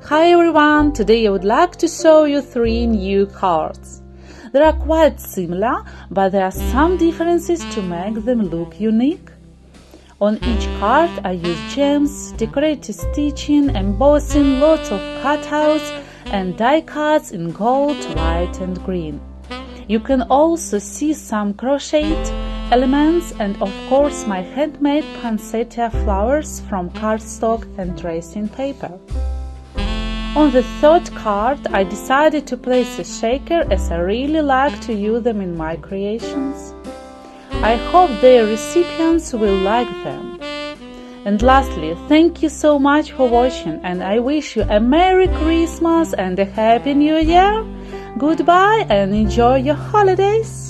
Hi everyone! Today I would like to show you 3 new cards. They are quite similar, but there are some differences to make them look unique. On each card I use gems, decorative stitching, embossing, lots of cutouts and die cuts in gold, white and green. You can also see some crocheted elements and of course my handmade poinsettia flowers from cardstock and tracing paper. On the third card I decided to place a shaker as I really like to use them in my creations. I hope their recipients will like them. And lastly, thank you so much for watching and I wish you a Merry Christmas and a Happy New Year. Goodbye and enjoy your holidays!